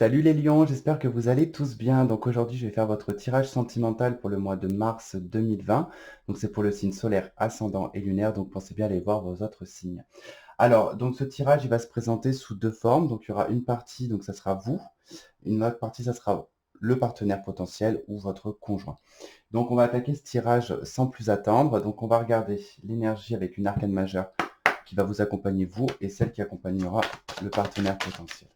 Salut les lions, j'espère que vous allez tous bien. Donc aujourd'hui, je vais faire votre tirage sentimental pour le mois de mars 2020. Donc c'est pour le signe solaire, ascendant et lunaire. Donc pensez bien à aller voir vos autres signes. Alors, donc ce tirage, il va se présenter sous deux formes. Donc il y aura une partie, donc ça sera vous. Une autre partie, ça sera le partenaire potentiel ou votre conjoint. Donc on va attaquer ce tirage sans plus attendre. Donc on va regarder l'énergie avec une arcane majeure qui va vous accompagner vous et celle qui accompagnera le partenaire potentiel.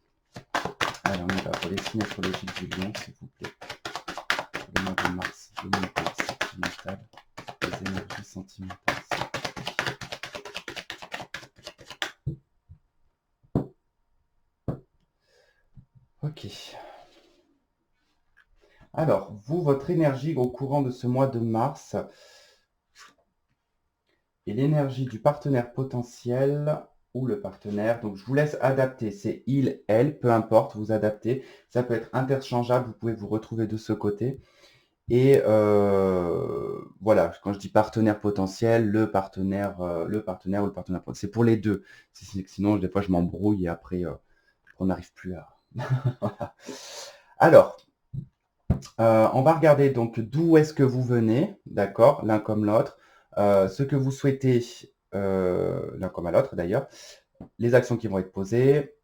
Alors, on y va pour les signes astrologiques du lion, s'il vous plaît. Pour le mois de mars 2020, sentimental. Les énergies sentimentales. Ok. Alors, vous, votre énergie au courant de ce mois de mars et l'énergie du partenaire potentiel ou le partenaire. Donc, je vous laisse adapter. C'est il, elle, peu importe, vous adaptez. Ça peut être interchangeable. Vous pouvez vous retrouver de ce côté. Et voilà, quand je dis partenaire potentiel, le partenaire ou le partenaire potentiel, c'est pour les deux. Sinon, des fois, je m'embrouille et après, on n'arrive plus à. Voilà. Alors, on va regarder donc d'où est-ce que vous venez, d'accord, l'un comme l'autre, ce que vous souhaitez, l'un comme à l'autre d'ailleurs, les actions qui vont être posées,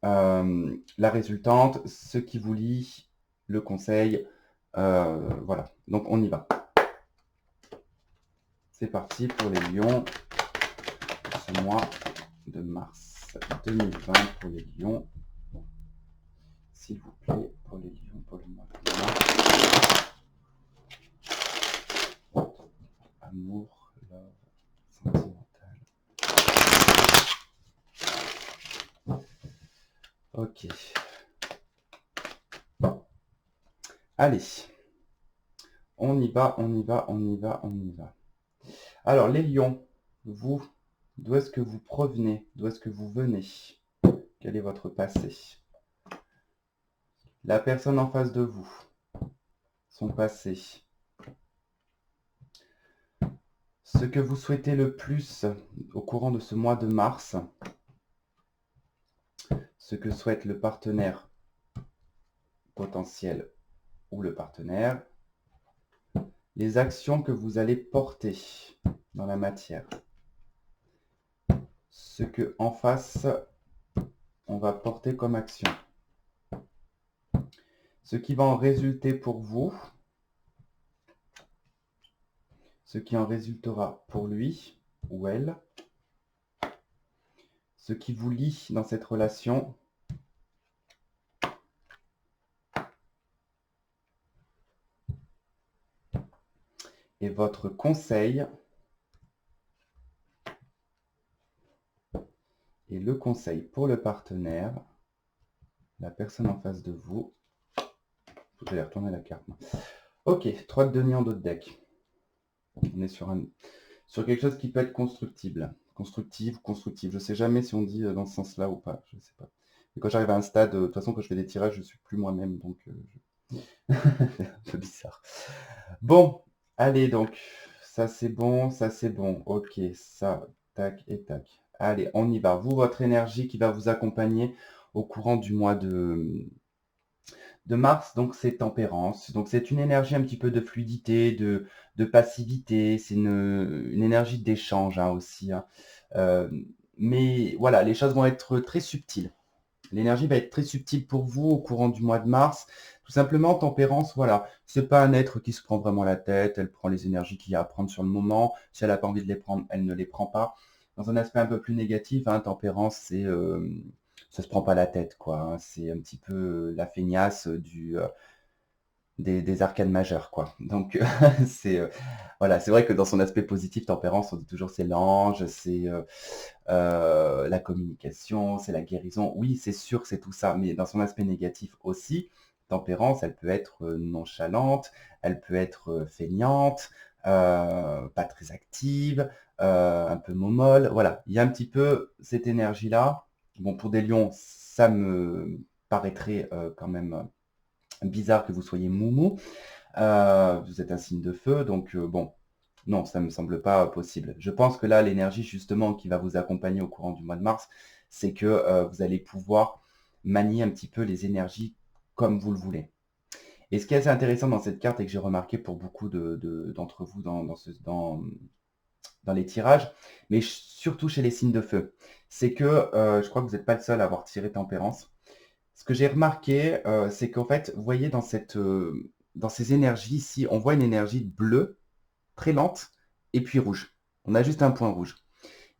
la résultante, ce qui vous lie, le conseil, voilà. Donc, on y va. C'est parti pour les lions, ce mois de mars 2020 pour les lions. S'il vous plaît, pour les lions, pour le mois de mars. Amour, love, sentimental. Ok. Allez, on y va, on y va, on y va, on y va. Alors, les lions, vous, d'où est-ce que vous provenez? D'où est-ce que vous venez? Quel est votre passé? La personne en face de vous, son passé. Ce que vous souhaitez le plus au courant de ce mois de mars, ce que souhaite le partenaire potentiel ou le partenaire, les actions que vous allez porter dans la matière, ce que en face on va porter comme action, ce qui va en résulter pour vous, ce qui en résultera pour lui ou elle, ce qui vous lie dans cette relation, et votre conseil. Et le conseil pour le partenaire, la personne en face de vous. Vous allez retourner la carte. Ok, 3 de denier en dos de deck. On est sur quelque chose qui peut être constructible. Constructive ou constructive. Je ne sais jamais si on dit dans ce sens-là ou pas. Je ne sais pas. Et quand j'arrive à un stade, de toute façon, quand je fais des tirages, je ne suis plus moi-même. Donc, c'est un peu bizarre. Bon, allez donc. Ça, c'est bon. Ça, c'est bon. Ok, ça, tac et tac. Allez, on y va. Vous, votre énergie qui va vous accompagner au courant du mois de Mars, donc c'est tempérance. Donc c'est une énergie un petit peu de fluidité, de passivité, c'est une énergie d'échange hein, aussi. Hein. Euh, mais voilà, les choses vont être très subtiles. L'énergie va être très subtile pour vous au courant du mois de mars. Tout simplement, tempérance, voilà, c'est pas un être qui se prend vraiment la tête, elle prend les énergies qu'il y a à prendre sur le moment. Si elle n'a pas envie de les prendre, elle ne les prend pas. Dans un aspect un peu plus négatif, hein, tempérance, c'est ça se prend pas la tête, quoi. Hein. C'est un petit peu la feignasse des arcanes majeures, quoi. Donc, c'est voilà, c'est vrai que dans son aspect positif, tempérance, on dit toujours c'est l'ange, c'est la communication, c'est la guérison. Oui, c'est sûr, c'est tout ça, mais dans son aspect négatif aussi, tempérance, elle peut être nonchalante, elle peut être feignante, pas très active, un peu momolle. Voilà, il y a un petit peu cette énergie-là. Bon, pour des lions, ça me paraîtrait quand même bizarre que vous soyez moumou. Vous êtes un signe de feu, donc bon, non, ça ne me semble pas possible. Je pense que là, l'énergie justement qui va vous accompagner au courant du mois de mars, c'est que vous allez pouvoir manier un petit peu les énergies comme vous le voulez. Et ce qui est assez intéressant dans cette carte et que j'ai remarqué pour beaucoup d'entre vous dans les tirages, mais surtout chez les signes de feu, c'est que je crois que vous n'êtes pas le seul à avoir tiré Tempérance. Ce que j'ai remarqué, c'est qu'en fait, vous voyez dans ces énergies ici, on voit une énergie bleue, très lente, et puis rouge. On a juste un point rouge.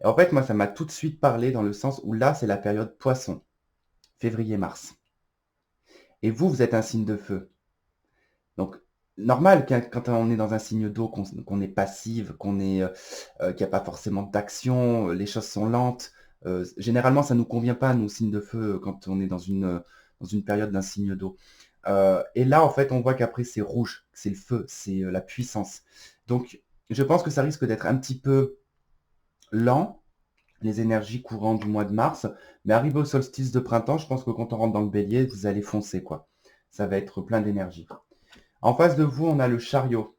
Et en fait, moi, ça m'a tout de suite parlé dans le sens où là, c'est la période poisson, février-mars. Et vous êtes un signe de feu. Donc, normal quand on est dans un signe d'eau, qu'on est passive, qu'il n'y a pas forcément d'action, les choses sont lentes. Généralement, ça ne nous convient pas, nous, signes de feu, quand on est dans une période d'un signe d'eau. Et là, en fait, on voit qu'après, c'est rouge, c'est le feu, c'est la puissance. Donc, je pense que ça risque d'être un petit peu lent, les énergies courantes du mois de mars, mais arrivé au solstice de printemps, je pense que quand on rentre dans le bélier, vous allez foncer, quoi. Ça va être plein d'énergie. En face de vous, on a le chariot.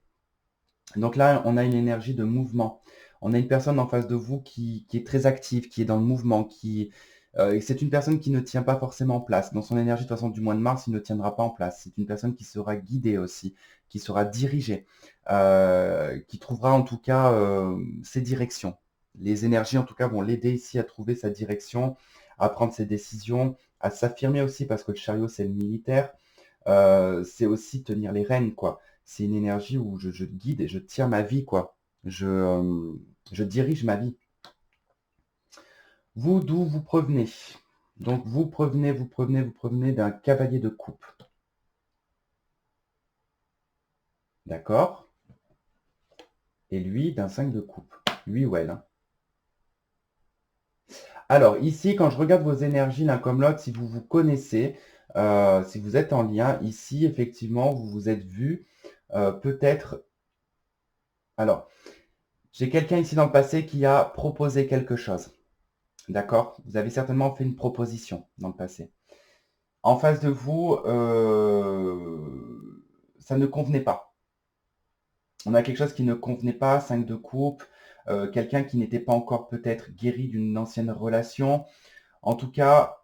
Donc là, on a une énergie de mouvement. On a une personne en face de vous qui est très active, qui est dans le mouvement, c'est une personne qui ne tient pas forcément en place. Dans son énergie, de toute façon, du mois de mars, il ne tiendra pas en place. C'est une personne qui sera guidée aussi, qui sera dirigée, qui trouvera en tout cas ses directions. Les énergies, en tout cas, vont l'aider ici à trouver sa direction, à prendre ses décisions, à s'affirmer aussi, parce que le chariot, c'est le militaire. C'est aussi tenir les rênes, quoi. C'est une énergie où je guide et je tiens ma vie, quoi. Je dirige ma vie. Vous, d'où vous provenez? Donc, vous provenez d'un cavalier de coupe. D'accord? Et lui, d'un 5 de coupe. Lui ou elle, hein. Alors, ici, quand je regarde vos énergies l'un comme l'autre, si vous vous connaissez, si vous êtes en lien, ici, effectivement, vous vous êtes vu peut-être... Alors, j'ai quelqu'un ici dans le passé qui a proposé quelque chose. D'accord? Vous avez certainement fait une proposition dans le passé. En face de vous, ça ne convenait pas. On a quelque chose qui ne convenait pas, 5 de coupe, quelqu'un qui n'était pas encore peut-être guéri d'une ancienne relation. En tout cas,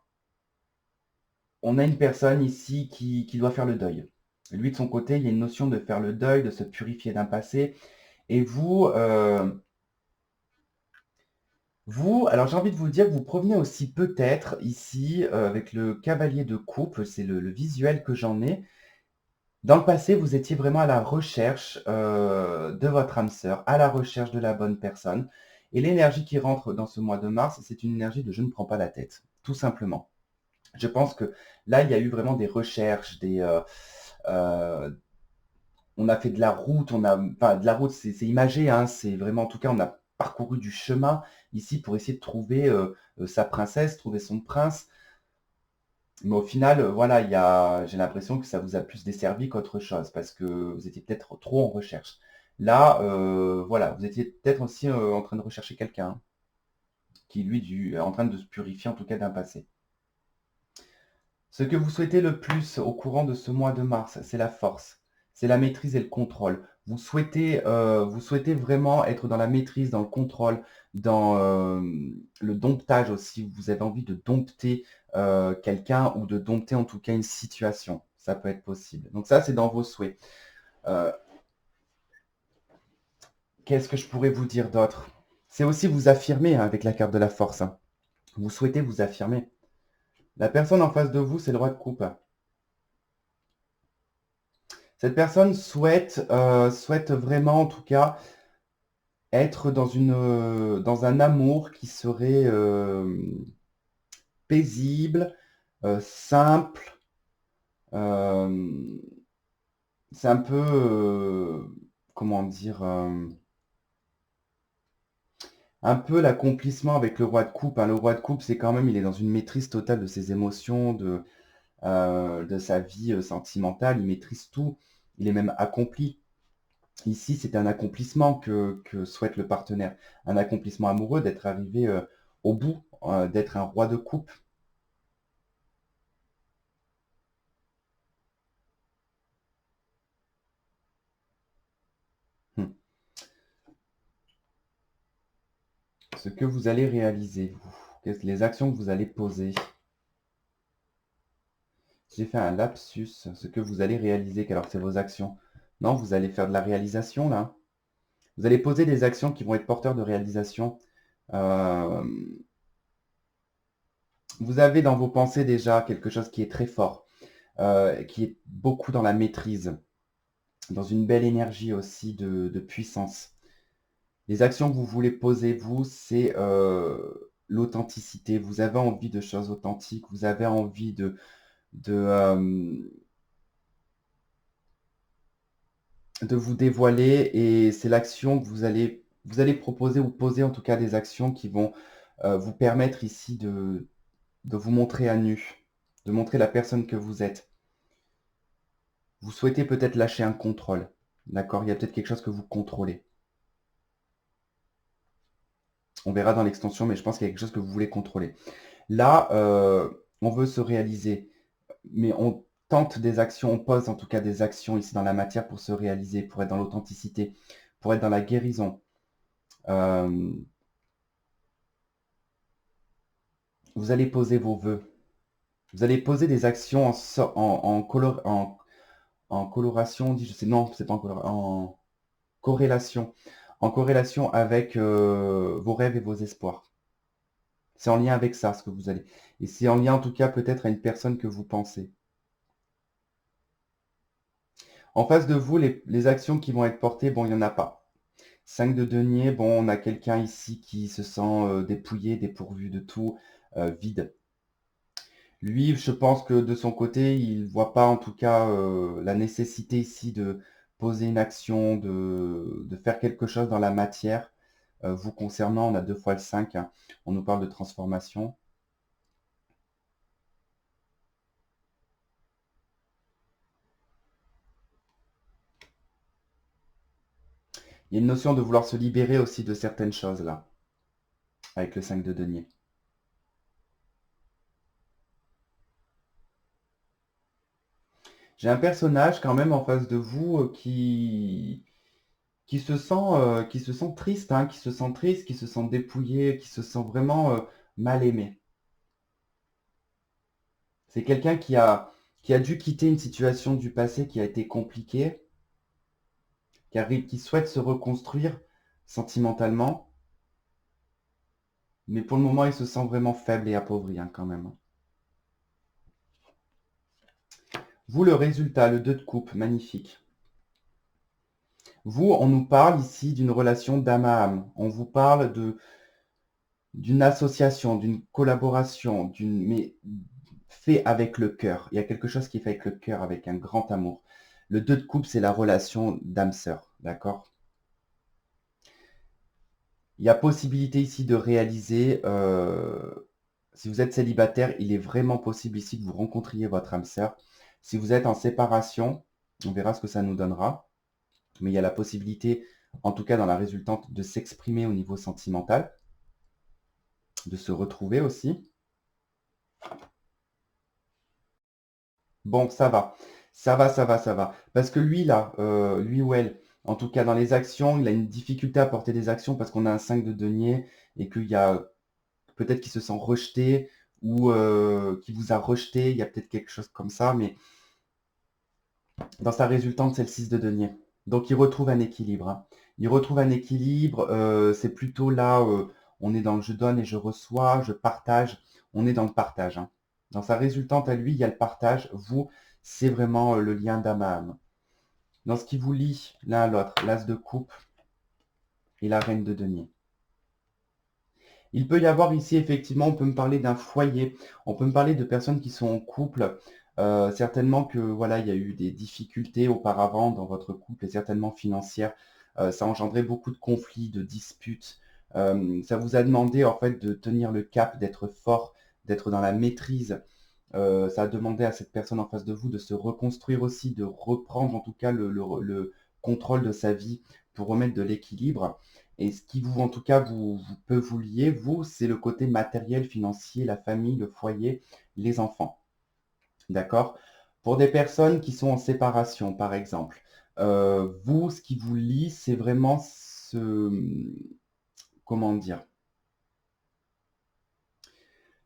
on a une personne ici qui doit faire le deuil. Lui, de son côté, il y a une notion de faire le deuil, de se purifier d'un passé. Et vous, alors j'ai envie de vous dire que vous provenez aussi peut-être ici avec le cavalier de coupe, c'est le visuel que j'en ai. Dans le passé, vous étiez vraiment à la recherche de votre âme sœur, à la recherche de la bonne personne. Et l'énergie qui rentre dans ce mois de mars, c'est une énergie de je ne prends pas la tête, tout simplement. Je pense que là, il y a eu vraiment des recherches, on a fait de la route, enfin de la route, c'est imagé, hein, c'est vraiment, en tout cas, on a parcouru du chemin ici pour essayer de trouver sa princesse, trouver son prince. Mais au final, voilà, j'ai l'impression que ça vous a plus desservi qu'autre chose parce que vous étiez peut-être trop en recherche. Là, voilà, vous étiez peut-être aussi en train de rechercher quelqu'un qui, lui, est en train de se purifier, en tout cas d'un passé. Ce que vous souhaitez le plus au courant de ce mois de mars, c'est la force, c'est la maîtrise et le contrôle. Vous souhaitez vraiment être dans la maîtrise, dans le contrôle, dans le domptage aussi. Vous avez envie de dompter quelqu'un ou de dompter en tout cas une situation. Ça peut être possible. Donc ça, c'est dans vos souhaits. Euh, Qu'est-ce que je pourrais vous dire d'autre? C'est aussi vous affirmer hein, avec la carte de la force, hein. Vous souhaitez vous affirmer. La personne en face de vous, c'est le roi de coupe. Cette personne souhaite vraiment, en tout cas, être dans un amour qui serait paisible, simple. euh, c'est un peu, comment dire, un peu l'accomplissement avec le roi de coupe, hein. Le roi de coupe, c'est quand même, il est dans une maîtrise totale de ses émotions, de sa vie sentimentale. Il maîtrise tout. Il est même accompli. Ici, c'est un accomplissement que souhaite le partenaire. Un accomplissement amoureux, d'être arrivé au bout, d'être un roi de coupe. Hmm. Ce que vous allez réaliser, vous, les actions que vous allez poser. J'ai fait un lapsus, ce que vous allez réaliser, alors c'est vos actions. Non, vous allez faire de la réalisation là. Vous allez poser des actions qui vont être porteurs de réalisation. Euh, vous avez dans vos pensées déjà quelque chose qui est très fort, qui est beaucoup dans la maîtrise, dans une belle énergie aussi de puissance. Les actions que vous voulez poser, vous, c'est l'authenticité. Vous avez envie de choses authentiques, vous avez envie de vous dévoiler et c'est l'action que vous allez proposer ou poser en tout cas des actions qui vont vous permettre ici de vous montrer à nu, de montrer la personne que vous êtes. Vous souhaitez peut-être lâcher un contrôle, d'accord? Il y a peut-être quelque chose que vous contrôlez. On verra dans l'extension, mais je pense qu'il y a quelque chose que vous voulez contrôler. Là, on veut se réaliser, mais on tente des actions, on pose en tout cas des actions ici dans la matière pour se réaliser, pour être dans l'authenticité, pour être dans la guérison. Vous allez poser vos vœux. Vous allez poser des actions en coloration, on dit, je sais, non, c'est pas en corrélation. En corrélation avec vos rêves et vos espoirs. C'est en lien avec ça, ce que vous allez. Et c'est en lien en tout cas peut-être à une personne que vous pensez. En face de vous, les actions qui vont être portées, bon, il n'y en a pas. 5 de denier, bon, on a quelqu'un ici qui se sent dépouillé, dépourvu de tout, vide. Lui, je pense que de son côté, il ne voit pas en tout cas la nécessité ici de poser une action, de faire quelque chose dans la matière. Vous concernant, on a 2 fois le 5, hein. On nous parle de transformation. Il y a une notion de vouloir se libérer aussi de certaines choses là, avec le 5 de denier. J'ai un personnage quand même en face de vous qui se sent triste, hein, qui se sent triste, qui se sent dépouillé, qui se sent vraiment mal aimé. C'est quelqu'un qui a dû quitter une situation du passé qui a été compliquée, qui souhaite se reconstruire sentimentalement, mais pour le moment, il se sent vraiment faible et appauvri hein, quand même. Vous, le résultat, le 2 de coupe, magnifique. Vous, on nous parle ici d'une relation d'âme à âme. On vous parle d'une association, d'une collaboration, mais fait avec le cœur. Il y a quelque chose qui est fait avec le cœur, avec un grand amour. Le 2 de coupe, c'est la relation d'âme-sœur, d'accord? Il y a possibilité ici de réaliser, si vous êtes célibataire, il est vraiment possible ici que vous rencontriez votre âme sœur. Si vous êtes en séparation, on verra ce que ça nous donnera. Mais il y a la possibilité, en tout cas dans la résultante, de s'exprimer au niveau sentimental, de se retrouver aussi. Bon, ça va. Ça va, ça va, ça va. Parce que lui, là, lui ou elle, en tout cas dans les actions, il a une difficulté à porter des actions parce qu'on a un 5 de denier et qu'il y a peut-être qu'il se sent rejeté ou qu'il vous a rejeté. Il y a peut-être quelque chose comme ça, mais dans sa résultante, c'est le 6 de denier. Donc il retrouve un équilibre, hein. Il retrouve un équilibre. C'est plutôt là, on est dans le je donne et je reçois, je partage. On est dans le partage, hein. Dans sa résultante à lui, il y a le partage. Vous, c'est vraiment le lien d'âme à âme. Dans ce qui vous lie l'un à l'autre, l'as de coupe et la reine de denier. Il peut y avoir ici, effectivement, on peut me parler d'un foyer, on peut me parler de personnes qui sont en couple. Certainement que voilà, il y a eu des difficultés auparavant dans votre couple et certainement financières. Ça a engendré beaucoup de conflits, de disputes. Ça vous a demandé en fait de tenir le cap, d'être fort, d'être dans la maîtrise. Ça a demandé à cette personne en face de vous de se reconstruire aussi, de reprendre en tout cas le contrôle de sa vie pour remettre de l'équilibre. Et ce qui vous, en tout cas, peut vous lier, vous, c'est le côté matériel, financier, la famille, le foyer, les enfants. D'accord? Pour des personnes qui sont en séparation, par exemple, vous, ce qui vous lie, c'est vraiment comment dire,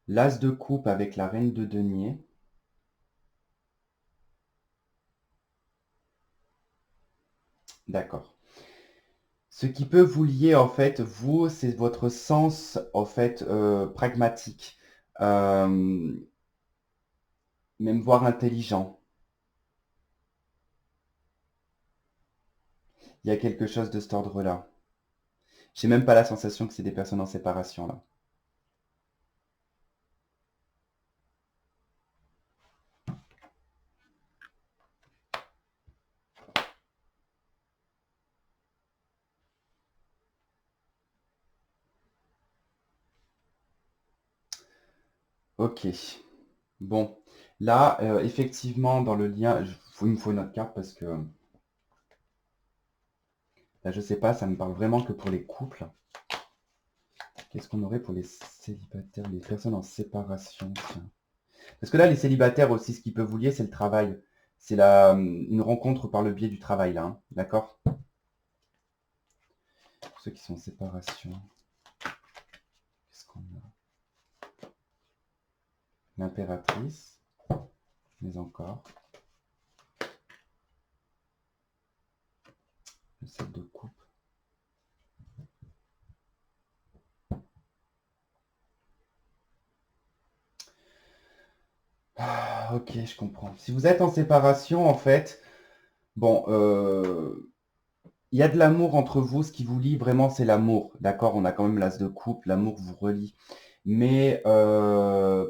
l'as de coupe avec la reine de denier. D'accord. Ce qui peut vous lier, en fait, vous, c'est votre sens, en fait, pragmatique, euh, même voire intelligent. Il y a quelque chose de cet ordre-là. J'ai même pas la sensation que c'est des personnes en séparation, là. Ok. Bon. Là, effectivement, dans le lien, il me faut une autre carte parce que là, je sais pas, ça me parle vraiment que pour les couples. Qu'est-ce qu'on aurait pour les célibataires, les personnes en séparation, tiens. Parce que là, les célibataires aussi, ce qui peut vous lier, c'est le travail. C'est une rencontre par le biais du travail, là. Hein. D'accord? Pour ceux qui sont en séparation. Qu'est-ce qu'on a? L'impératrice. Mais encore. Le 7 de coupe. Ah, ok, je comprends. Si vous êtes en séparation, en fait, bon, il y a de l'amour entre vous. Ce qui vous lie vraiment, c'est l'amour. D'accord? On a quand même l'as de coupe. L'amour vous relie. Mais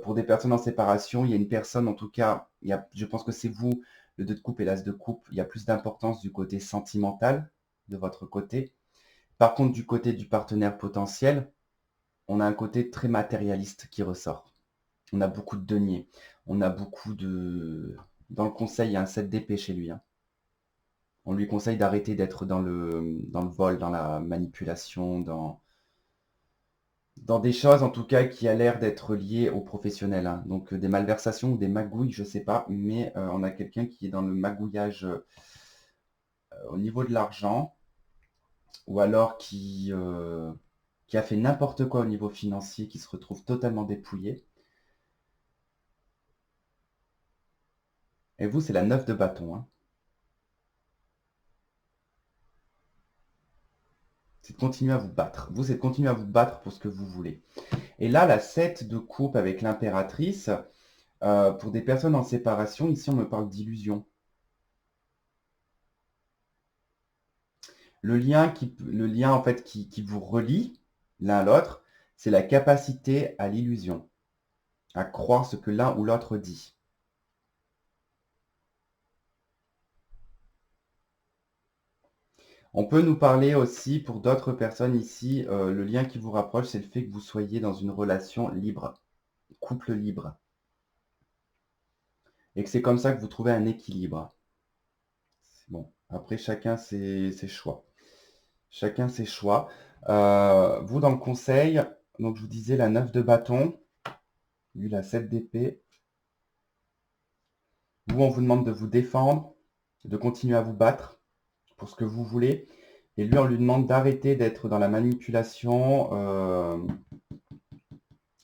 pour des personnes en séparation, il y a une personne, en tout cas, je pense que c'est vous, le 2 de coupe et l'as de coupe, il y a plus d'importance du côté sentimental de votre côté. Par contre, du côté du partenaire potentiel, on a un côté très matérialiste qui ressort. On a beaucoup de deniers, on a beaucoup de... Dans le conseil, il y a un 7 d'épée chez lui. Hein. On lui conseille d'arrêter d'être dans le vol, dans la manipulation, dans des choses en tout cas qui a l'air d'être liées aux professionnels. Hein. Donc des malversations ou des magouilles, je sais pas, mais on a quelqu'un qui est dans le magouillage au niveau de l'argent, ou alors qui a fait n'importe quoi au niveau financier, qui se retrouve totalement dépouillé. Et vous, c'est la 9 de bâton. Hein. C'est de continuer à vous battre. Vous, c'est de continuer à vous battre pour ce que vous voulez. Et là, la 7 de coupe avec l'impératrice, pour des personnes en séparation, ici, on me parle d'illusion. Le lien en fait qui vous relie l'un à l'autre, c'est la capacité à l'illusion, à croire ce que l'un ou l'autre dit. On peut nous parler aussi pour d'autres personnes ici, le lien qui vous rapproche, c'est le fait que vous soyez dans une relation libre, couple libre, et que c'est comme ça que vous trouvez un équilibre. Bon, après chacun ses choix. Chacun ses choix. Vous dans le conseil, donc je vous disais la 9 de bâton, lui la 7 d'épée. Vous, on vous demande de vous défendre, de continuer à vous battre pour ce que vous voulez. Et lui, on lui demande d'arrêter d'être dans la manipulation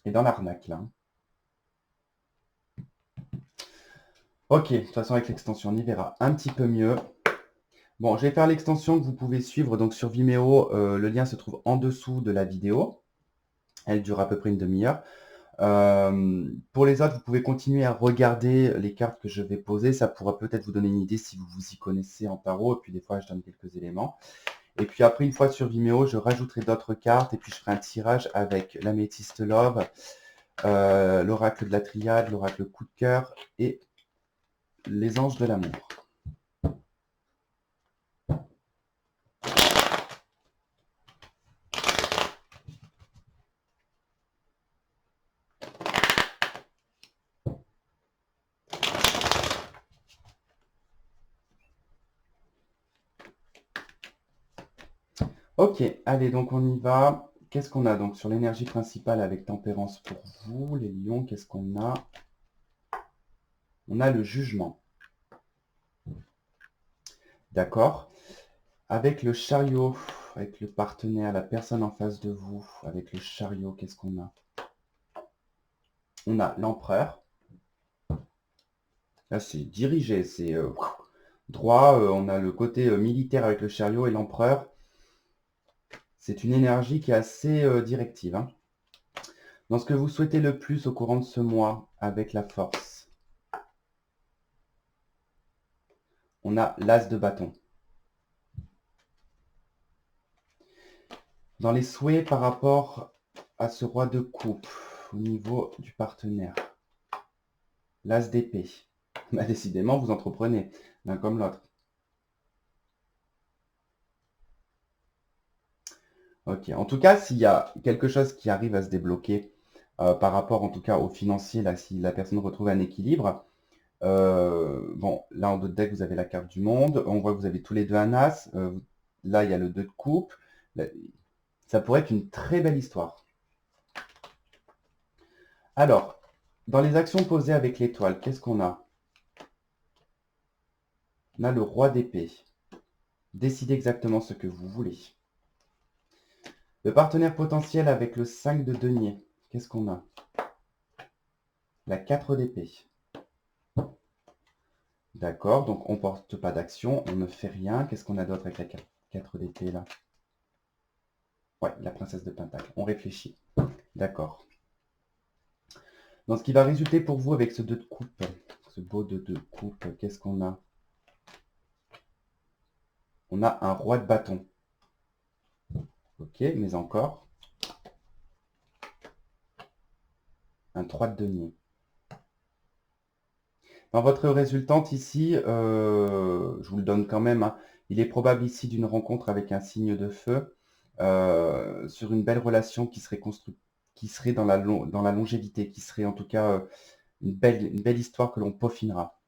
et dans l'arnaque. Là. Ok, de toute façon, avec l'extension, on y verra un petit peu mieux. Bon, je vais faire l'extension que vous pouvez suivre donc sur Vimeo. Le lien se trouve en dessous de la vidéo. Elle dure à peu près une demi-heure. Pour les autres, vous pouvez continuer à regarder les cartes que je vais poser. Ça pourra peut-être vous donner une idée si vous vous y connaissez en tarot. Et puis des fois, je donne quelques éléments. Et puis après, une fois sur Vimeo, je rajouterai d'autres cartes. Et puis je ferai un tirage avec l'améthyste Love, l'oracle de la triade, l'oracle coup de cœur et les anges de l'amour. Ok, allez, donc on y va. Qu'est-ce qu'on a donc sur l'énergie principale avec tempérance pour vous, les lions? Qu'est-ce qu'on a? On a le jugement. D'accord. Avec le chariot, avec le partenaire, la personne en face de vous, avec le chariot, qu'est-ce qu'on a? On a l'empereur. Là, c'est dirigé, c'est droit, on a le côté militaire avec le chariot et l'empereur. C'est une énergie qui est assez directive, hein. Dans ce que vous souhaitez le plus au courant de ce mois avec la force, on a l'as de bâton. Dans les souhaits par rapport à ce roi de coupe, au niveau du partenaire, l'as d'épée. Bah, décidément, vous entreprenez, l'un comme l'autre. Ok, en tout cas, s'il y a quelque chose qui arrive à se débloquer par rapport en tout cas au financier, là, si la personne retrouve un équilibre, bon, là en dos de deck, vous avez la carte du monde, on voit que vous avez tous les deux un as, là il y a le 2 de coupe, là, ça pourrait être une très belle histoire. Alors, dans les actions posées avec l'étoile, qu'est-ce qu'on a? On a le roi d'épée. Décidez exactement ce que vous voulez. Le partenaire potentiel avec le 5 de denier, qu'est-ce qu'on a? La 4 d'épée. D'accord, donc on ne porte pas d'action, on ne fait rien. Qu'est-ce qu'on a d'autre avec la 4 d'épée là? Ouais, la princesse de Pentacle. On réfléchit. D'accord. Dans ce qui va résulter pour vous avec ce 2 de coupe, ce beau 2 de coupe, qu'est-ce qu'on a? On a un roi de bâton. Ok, mais encore. Un 3 de denier. Dans votre résultante ici, je vous le donne quand même, hein, il est probable ici d'une rencontre avec un signe de feu sur une belle relation qui serait construite, qui serait dans la longévité, qui serait en tout cas une belle histoire que l'on peaufinera.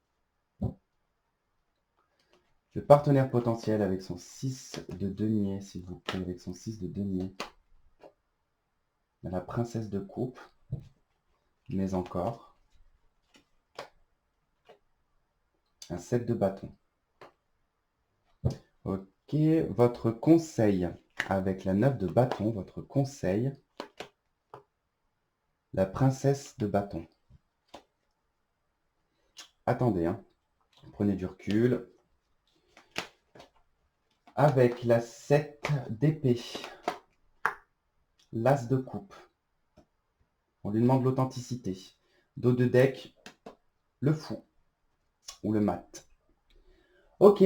Le partenaire potentiel avec son 6 de denier, s'il vous plaît, avec son 6 de denier. La princesse de coupe, mais encore. Un 7 de bâton. Ok, votre conseil avec la 9 de bâton, votre conseil. La princesse de bâton. Attendez, hein. Prenez du recul. Avec la 7 d'épée. L'as de coupe. On lui demande l'authenticité. Dos de deck, le fou. Ou le mat. Ok.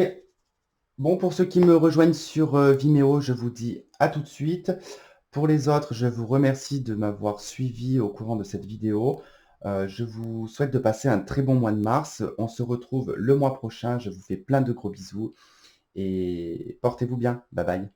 Bon, pour ceux qui me rejoignent sur Vimeo, je vous dis à tout de suite. Pour les autres, je vous remercie de m'avoir suivi au courant de cette vidéo. Je vous souhaite de passer un très bon mois de mars. On se retrouve le mois prochain. Je vous fais plein de gros bisous et portez-vous bien. Bye bye.